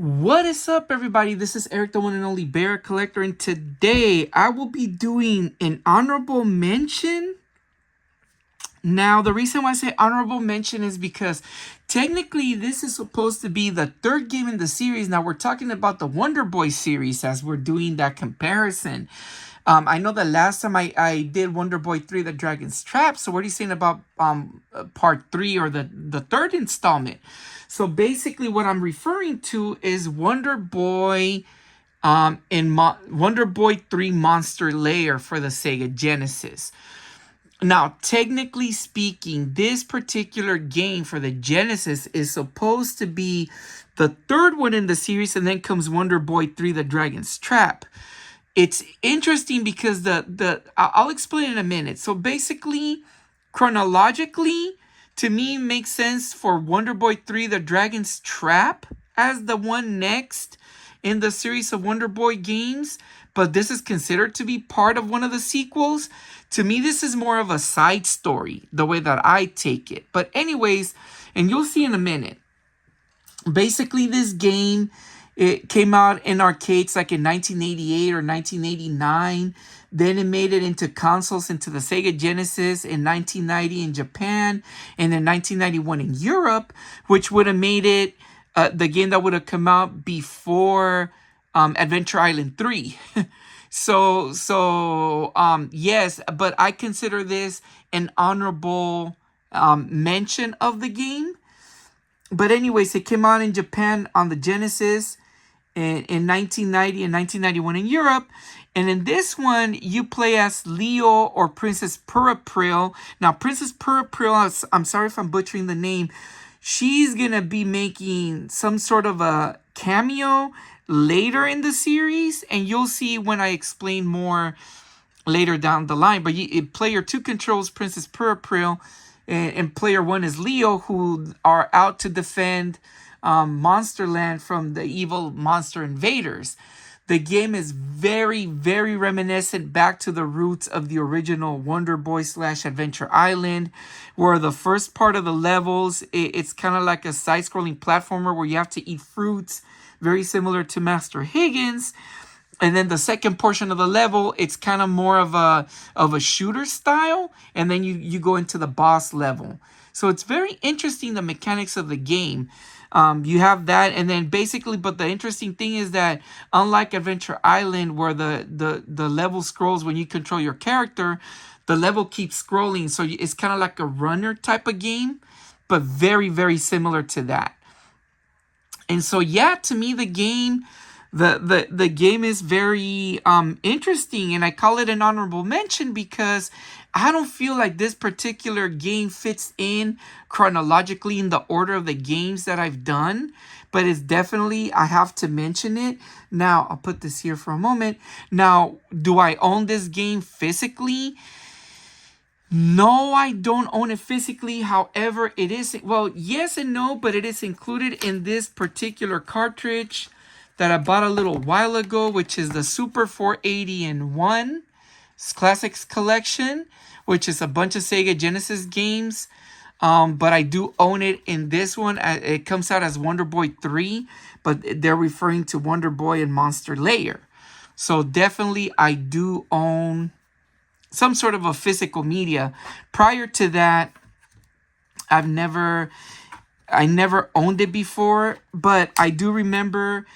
What is up, everybody? This is Erik, the one and only Bear Collector, and today I will be doing an honorable mention. Now, the reason why I say honorable mention is because technically this is supposed to be the third game in the series. Now, we're talking about the Wonder Boy series as we're doing that comparison. I know the last time I did Wonder Boy 3, The Dragon's Trap. So what are you saying about part 3 or the third installment? So basically what I'm referring to is Wonder Boy Wonder Boy 3 Monster Lair for the Sega Genesis. Now, technically speaking, this particular game for the Genesis is supposed to be the third one in the series, and then comes Wonder Boy 3, The Dragon's Trap. It's interesting because I'll explain in a minute. So basically, chronologically, to me, makes sense for Wonder Boy 3, The Dragon's Trap as the one next in the series of Wonder Boy games. But this is considered to be part of one of the sequels. To me, this is more of a side story, the way that I take it. But anyways, and you'll see in a minute. Basically, this game, it came out in arcades like in 1988 or 1989. Then it made it into consoles, into the Sega Genesis in 1990 in Japan, and then 1991 in Europe, which would have made it the game that would have come out before Adventure Island 3. Yes, but I consider this an honorable mention of the game. But anyways, it came out in Japan on the Genesis in 1990 and 1991 in Europe. And in this one, you play as Leo or Princess Purapil. Now, Princess Purapil, I'm sorry if I'm butchering the name, she's going to be making some sort of a cameo later in the series. And you'll see when I explain more later down the line. But player 2 controls Princess Purapil. And player 1 is Leo, who are out to defend Monsterland from the evil monster invaders. The game is very, very reminiscent back to the roots of the original Wonder Boy / Adventure Island, where the first part of the levels, it's kind of like a side-scrolling platformer where you have to eat fruits, very similar to Master Higgins. And then the second portion of the level, it's kind of more of a shooter style. And then you go into the boss level. So it's very interesting, the mechanics of the game. You have that, and then basically, but the interesting thing is that unlike Adventure Island, where the level scrolls when you control your character, the level keeps scrolling. So it's kind of like a runner type of game, but very, very similar to that. And so, yeah, to me, the game... The game is very interesting, and I call it an honorable mention because I don't feel like this particular game fits in chronologically in the order of the games that I've done, but it's definitely, I have to mention it. Now, I'll put this here for a moment. Now, do I own this game physically? No, I don't own it physically. However, it is, well, yes and no, but it is included in this particular cartridge that I bought a little while ago, which is the Super 480 in 1 Classics Collection, which is a bunch of Sega Genesis games. But I do own it in this one. It comes out as Wonder Boy 3, but they're referring to Wonder Boy and Monster Lair. So definitely I do own some sort of a physical media. Prior to that, I never owned it before, but I do remember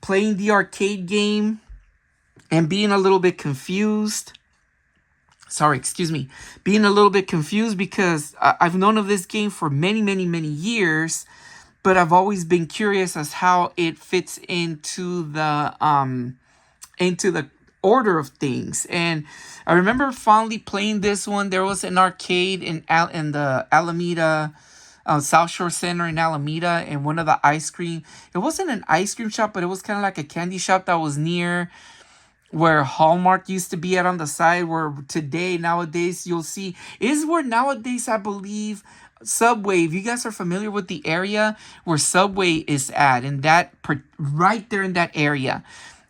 playing the arcade game and being a little bit confused. Being a little bit confused because I've known of this game for many, many, many years, but I've always been curious as how it fits into the order of things. And I remember fondly playing this one. There was an arcade in the Alameda South Shore Center in Alameda, and one of the ice cream, it wasn't an ice cream shop, but it was kind of like a candy shop that was near where Hallmark used to be at on the side, where nowadays you'll see, is where nowadays I believe Subway, if you guys are familiar with the area where Subway is at, and that right there in that area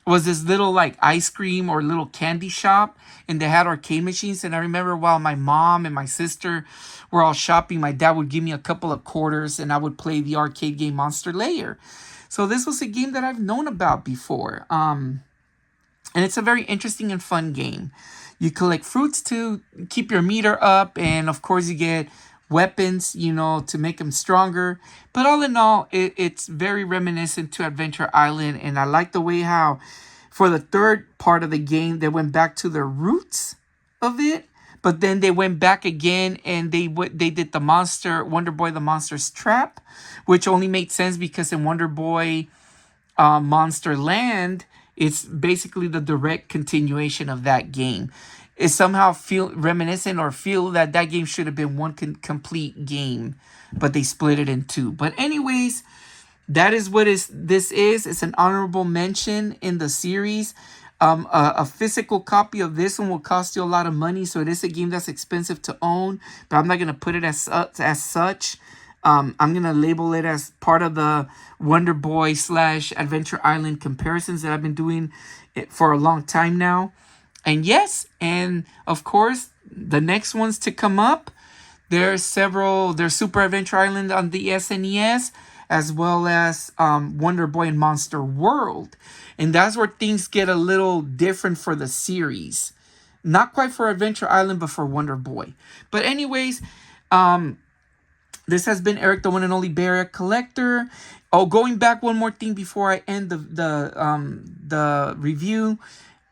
was this little like ice cream or little candy shop, and they had arcade machines. And I remember while my mom and my sister were all shopping, my dad would give me a couple of quarters and I would play the arcade game Monster Lair. So this was a game that I've known about before. And it's a very interesting and fun game. You collect fruits to keep your meter up, and of course you get weapons, to make them stronger. But all in all, it's very reminiscent to Adventure Island, and I like the way how, for the third part of the game, they went back to the roots of it. But then they went back again, and they did the Wonder Boy the Monster's Trap, which only made sense because in Wonder Boy Monster Land, it's basically the direct continuation of that game. It somehow feel reminiscent or feel that game should have been one complete game, but they split it in two. But anyways, that is what this is. It's an honorable mention in the series. A physical copy of this one will cost you a lot of money, so it is a game that's expensive to own, but I'm not going to put it as such. I'm going to label it as part of the Wonder Boy / Adventure Island comparisons that I've been doing it for a long time now. And yes, and of course, the next ones to come up, there's Super Adventure Island on the SNES, as well as Wonder Boy and Monster World. And that's where things get a little different for the series. Not quite for Adventure Island, but for Wonder Boy. But anyways, this has been Eric, the one and only Bear Collector. Oh, going back one more thing before I end the review.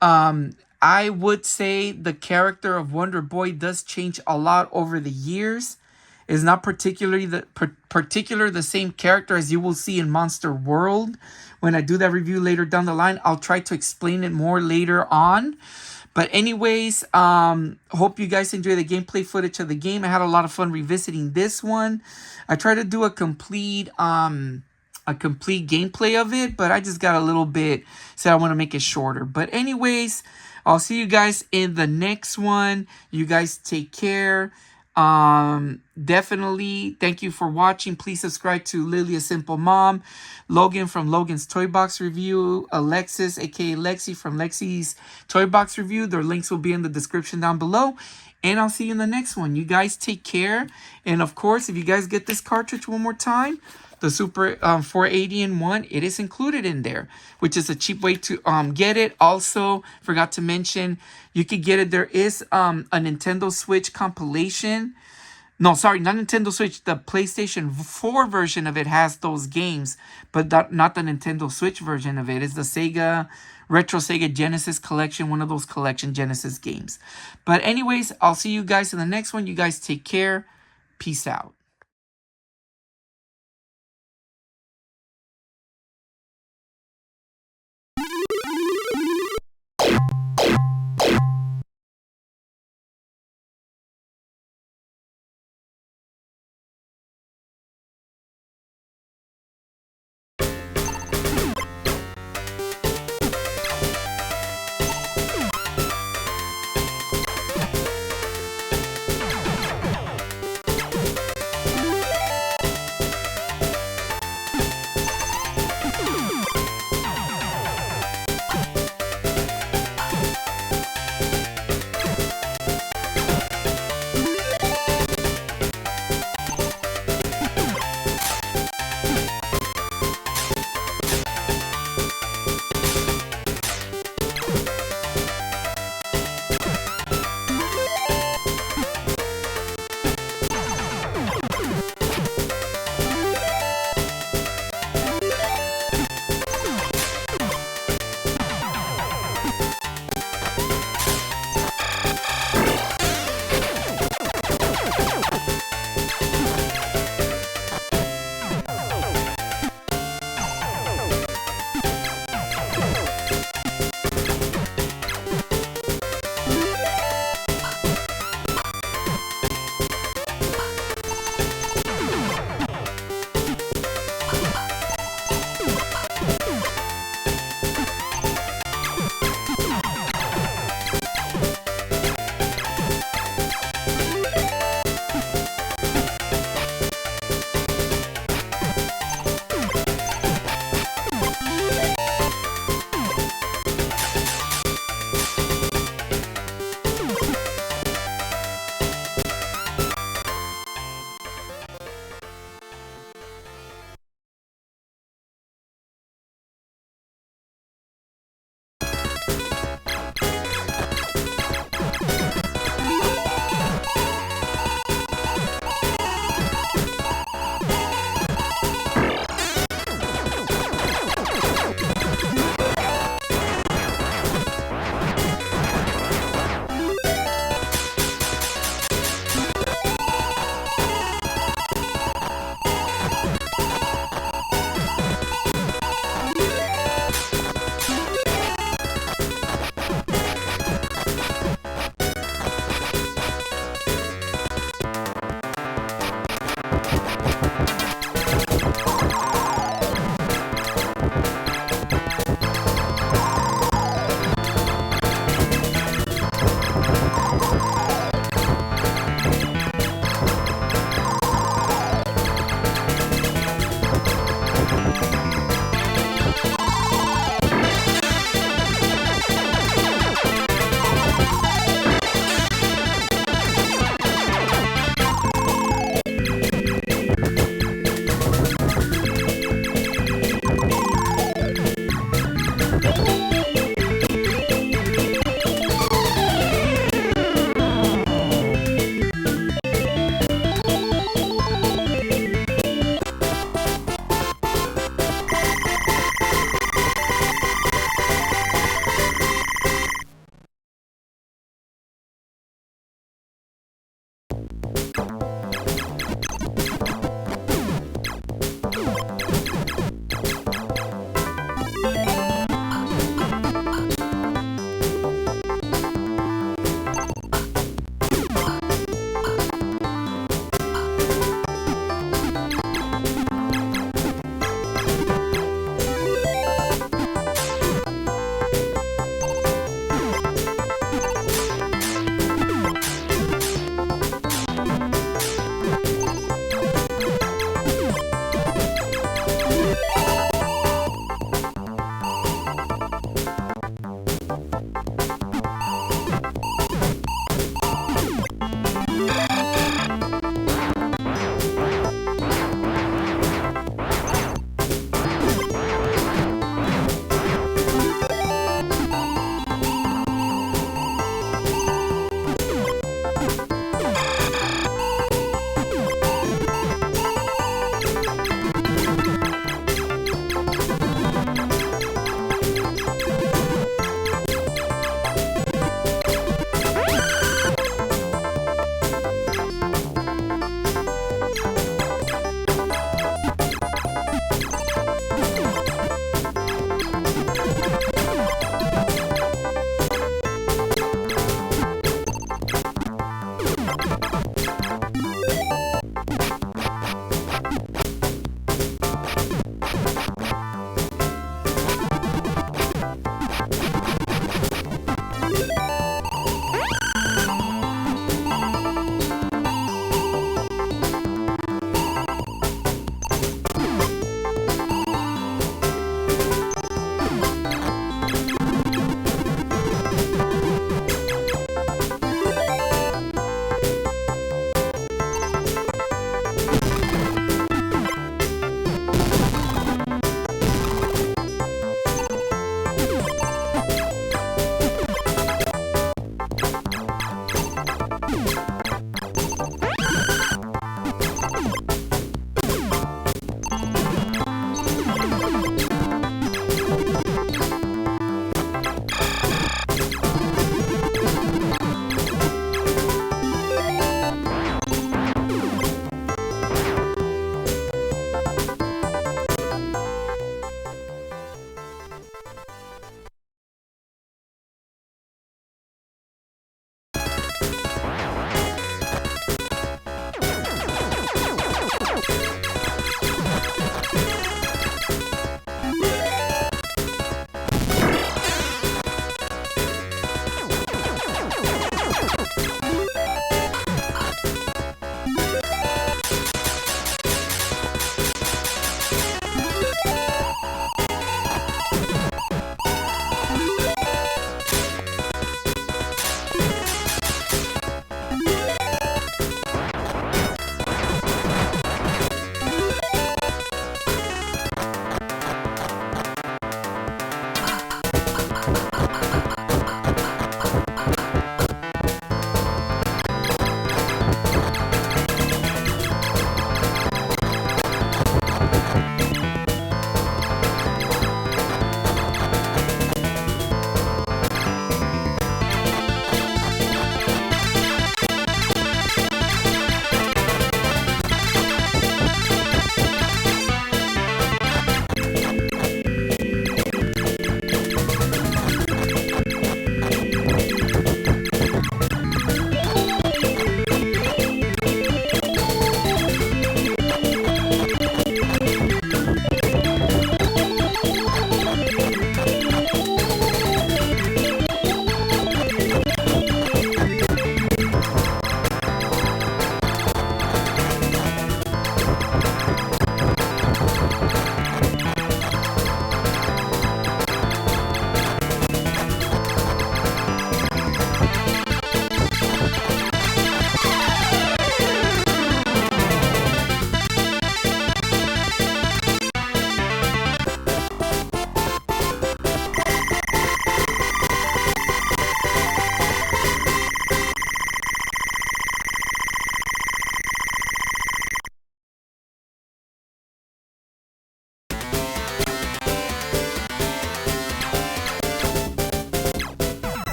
I would say the character of Wonder Boy does change a lot over the years. It's not particularly the same character as you will see in Monster World. When I do that review later down the line, I'll try to explain it more later on. But anyways, hope you guys enjoy the gameplay footage of the game. I had a lot of fun revisiting this one. I tried to do a complete gameplay of it, but I just got a little bit, so I want to make it shorter. But anyways, I'll see you guys in the next one. You guys take care. Definitely thank you for watching. Please subscribe to Lily, a Simple Mom, Logan from Logan's Toy Box Review, Alexis aka Lexi from Lexi's Toy Box Review. Their links will be in the description down below, and I'll see you in the next one. You guys take care. And of course, if you guys get this cartridge one more time, the Super 480 in one, it is included in there, which is a cheap way to get it. Also, forgot to mention, you could get it. There is a Nintendo Switch compilation. No, sorry, not Nintendo Switch. The PlayStation 4 version of it has those games, but not the Nintendo Switch version of it. It's the Sega Retro Sega Genesis collection, one of those collection Genesis games. But anyways, I'll see you guys in the next one. You guys take care. Peace out.